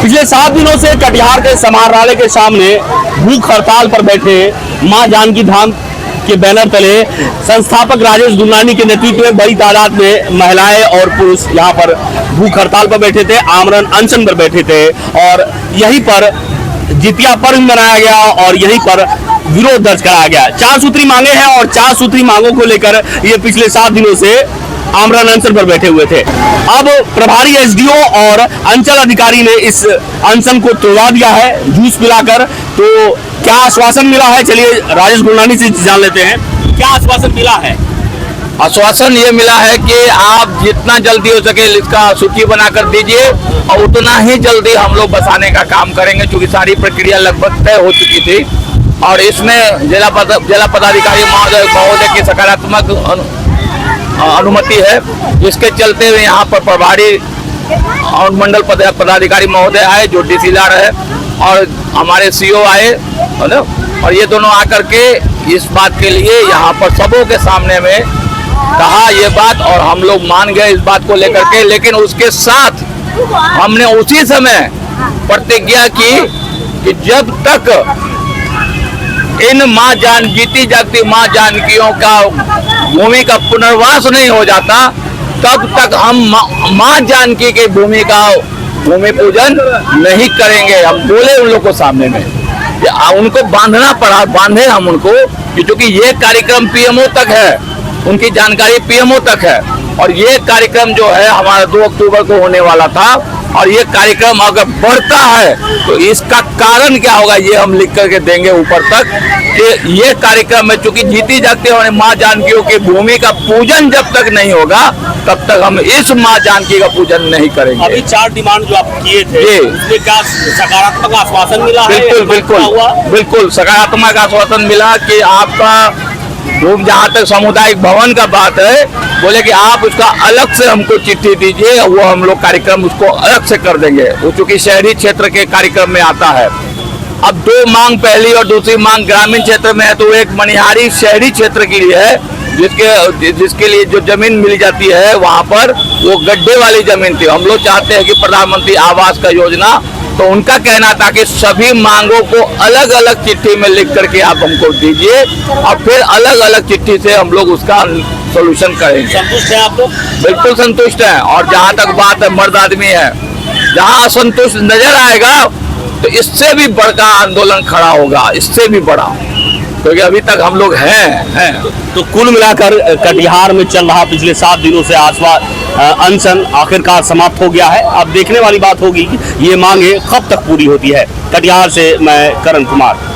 पिछले 7 दिनों से कटिहार के समाहरणालय के सामने भूख हड़ताल पर बैठे मां जानकी धाम के बैनर तले संस्थापक राजेश गुरनानी के नेतृत्व में बड़ी तादाद में महिलाएं और पुरुष यहां पर भूख हड़ताल पर बैठे थे, आमरण अनशन पर बैठे थे और यहीं पर जितिया पर्व मनाया गया और यहीं पर विरोध दर्ज कराया गया। 4 सूत्री मांगे हैं और 4 सूत्री मांगों को लेकर ये पिछले 7 दिनों से आमरण अनशन पर बैठे हुए थे। अब प्रभारी एसडीओ और अंचल अधिकारी ने इस अनशन को तोड़वा दिया है जूस पिलाकर। तो क्या आश्वासन मिला है, चलिए राजेश गुरनानी से जान लेते हैं, क्या आश्वासन मिला है? आश्वासन ये मिला है कि आप जितना जल्दी हो सके इसका सूची बनाकर दीजिए और उतना ही जल्दी हम लोग बसाने का काम करेंगे, क्योंकि सारी प्रक्रिया लगभग तय हो चुकी थी और इसमें जिला पदाधिकारी महोदय की सकारात्मक अनुमति है। इसके चलते हुए यहाँ पर प्रभारी और मंडल पदाधिकारी महोदय आए जो डीसीदार है और हमारे सीओ आए है ना, और ये दोनों आकर के इस बात के लिए यहाँ पर सबों के सामने में कहा ये बात और हम लोग मान गए इस बात को लेकर के। लेकिन उसके साथ हमने उसी समय प्रतिज्ञा की कि जब तक इन जीती जागती माँ जानकियों का भूमि का पुनर्वास नहीं हो जाता तब तक हम माँ जानकी की भूमि पूजन नहीं करेंगे। हम बोले उन लोग को सामने में, उनको बांधना पड़ा, बांधे हम उनको, क्योंकि ये कार्यक्रम पीएमओ तक है, उनकी जानकारी पीएमओ तक है और ये कार्यक्रम जो है हमारा 2 अक्टूबर को होने वाला था और ये कार्यक्रम अगर बढ़ता है तो इसका कारण क्या होगा ये हम लिख करके देंगे ऊपर तक कि ये कार्यक्रम में चूंकि जीती जागती हमारे माँ जानकियों की भूमि का पूजन जब तक नहीं होगा तब तक हम इस माँ जानकी का पूजन नहीं करेंगे। अभी 4 डिमांड जो आप किए थे उसमें क्या सकारात्मक आश्वासन मिला? बिल्कुल सकारात्मक आश्वासन मिला कि आपका जहाँ तक सामुदायिक भवन का बात है, बोले कि आप उसका अलग से हमको चिट्ठी दीजिए, वो हम लोग कार्यक्रम उसको अलग से कर देंगे। वो चूंकि शहरी क्षेत्र के कार्यक्रम में आता है। अब 2 मांग, पहली और दूसरी मांग ग्रामीण क्षेत्र में है, तो एक मनिहारी शहरी क्षेत्र के लिए है जिसके लिए जो जमीन मिल जाती है वहाँ पर वो गड्ढे वाली जमीन थी। हम लोग चाहते हैं कि प्रधानमंत्री आवास का योजना, तो उनका कहना था कि सभी मांगों को अलग अलग चिट्ठी में लिख करके आप हमको दीजिए और फिर अलग अलग चिट्ठी से हम लोग उसका सॉल्यूशन करेंगे। संतुष्ट हैं आप लोग? बिल्कुल संतुष्ट हैं। और जहाँ तक बात है मर्द आदमी है, जहाँ असंतुष्ट नजर आएगा तो इससे भी बड़ा आंदोलन खड़ा होगा, इससे भी बड़ा, क्योंकि अभी तक हम लोग हैं। तो कुल मिलाकर कटिहार में चल रहा पिछले 7 दिनों से अनशन आखिरकार समाप्त हो गया है। अब देखने वाली बात होगी कि ये मांगे कब तक पूरी होती है। कटिहार से मैं करण कुमार।